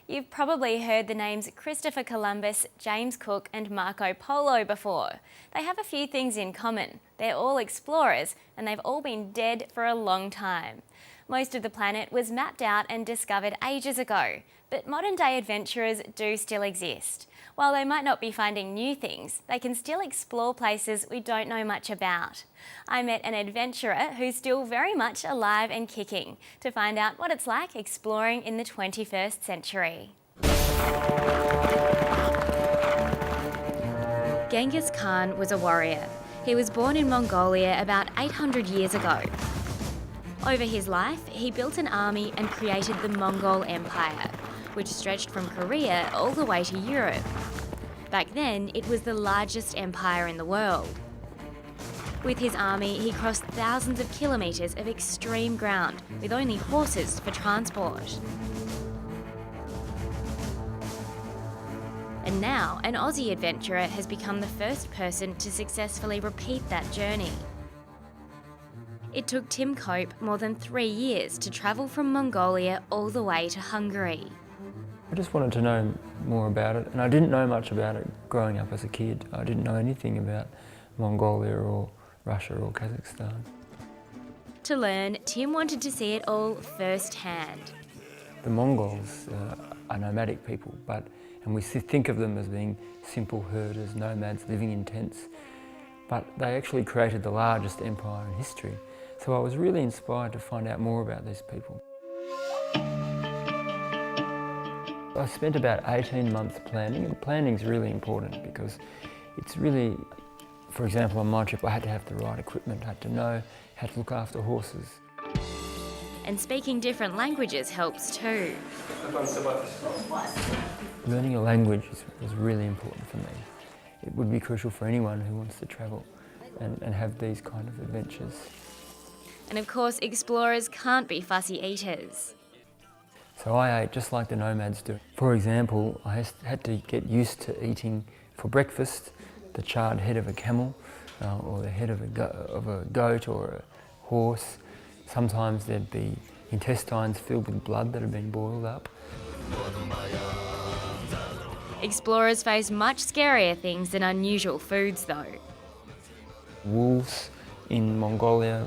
You've probably heard the names Christopher Columbus, James Cook and Marco Polo before. They have a few things in common. They're all explorers and they've all been dead for a long time. Most of the planet was mapped out and discovered ages ago, but modern day adventurers do still exist. While they might not be finding new things, they can still explore places we don't know much about. I met an adventurer who's still very much alive and kicking to find out what it's like exploring in the 21st century. Genghis Khan was a warrior. He was born in Mongolia about 800 years ago. Over his life, he built an army and created the Mongol Empire, which stretched from Korea all the way to Europe. Back then, it was the largest empire in the world. With his army, he crossed thousands of kilometres of extreme ground with only horses for transport. And now, an Aussie adventurer has become the first person to successfully repeat that journey. It took Tim Cope more than 3 years to travel from Mongolia all the way to Hungary. I just wanted to know more about it, and I didn't know much about it growing up as a kid. I didn't know anything about Mongolia or Russia or Kazakhstan. To learn, Tim wanted to see it all firsthand. The Mongols are nomadic people, and we think of them as being simple herders, nomads living in tents, but they actually created the largest empire in history. So I was really inspired to find out more about these people. I spent about 18 months planning, and planning's really important because it's really, for example, on my trip I had to have the right equipment, I had to know how to look after horses. And speaking different languages helps too. Learning a language is really important for me. It would be crucial for anyone who wants to travel and have these kind of adventures. And of course, explorers can't be fussy eaters. So I ate just like the nomads do. For example, I had to get used to eating for breakfast the charred head of a camel or the head of a goat or a horse. Sometimes there'd be intestines filled with blood that had been boiled up. Explorers face much scarier things than unusual foods though. Wolves in Mongolia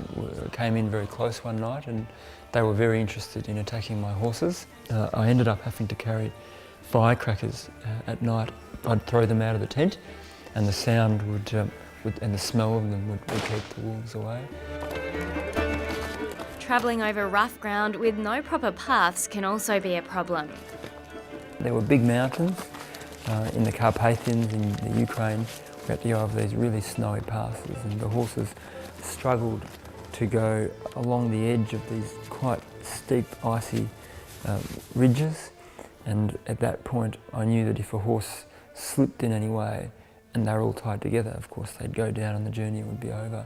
came in very close one night and they were very interested in attacking my horses. I ended up having to carry firecrackers at night. I'd throw them out of the tent and the sound and the smell of them would keep the wolves away. Travelling over rough ground with no proper paths can also be a problem. There were big mountains in the Carpathians in the Ukraine. We had to go over these really snowy passes and the horses struggled to go along the edge of these quite steep, icy ridges. And at that point, I knew that if a horse slipped in any way, and they were all tied together, of course, they'd go down and the journey would be over.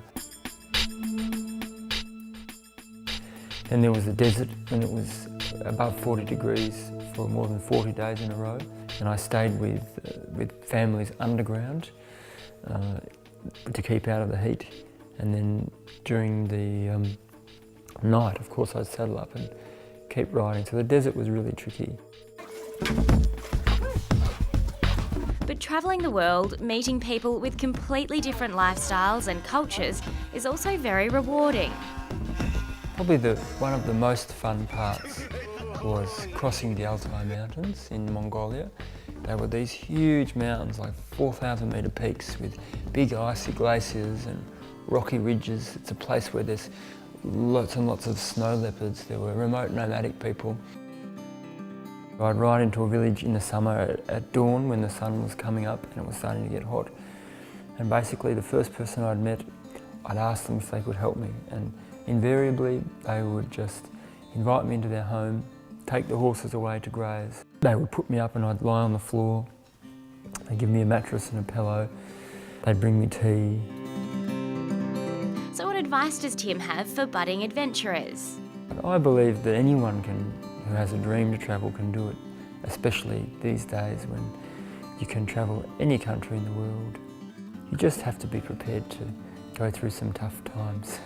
Then there was the desert, and it was above 40 degrees for more than 40 days in a row. And I stayed with families underground to keep out of the heat. And then during the night, of course, I'd saddle up and keep riding. So the desert was really tricky. But travelling the world, meeting people with completely different lifestyles and cultures is also very rewarding. Probably one of the most fun parts was crossing the Altai mountains in Mongolia. They were these huge mountains, like 4,000 metre peaks with big icy glaciers and rocky ridges. It's a place where there's lots and lots of snow leopards. There were remote nomadic people. I'd ride into a village in the summer at dawn when the sun was coming up and it was starting to get hot. And basically the first person I'd met, I'd ask them if they could help me. And invariably they would just invite me into their home, take the horses away to graze. They would put me up and I'd lie on the floor. They'd give me a mattress and a pillow. They'd bring me tea. So what advice does Tim have for budding adventurers? I believe that anyone who has a dream to travel can do it, especially these days when you can travel any country in the world. You just have to be prepared to go through some tough times.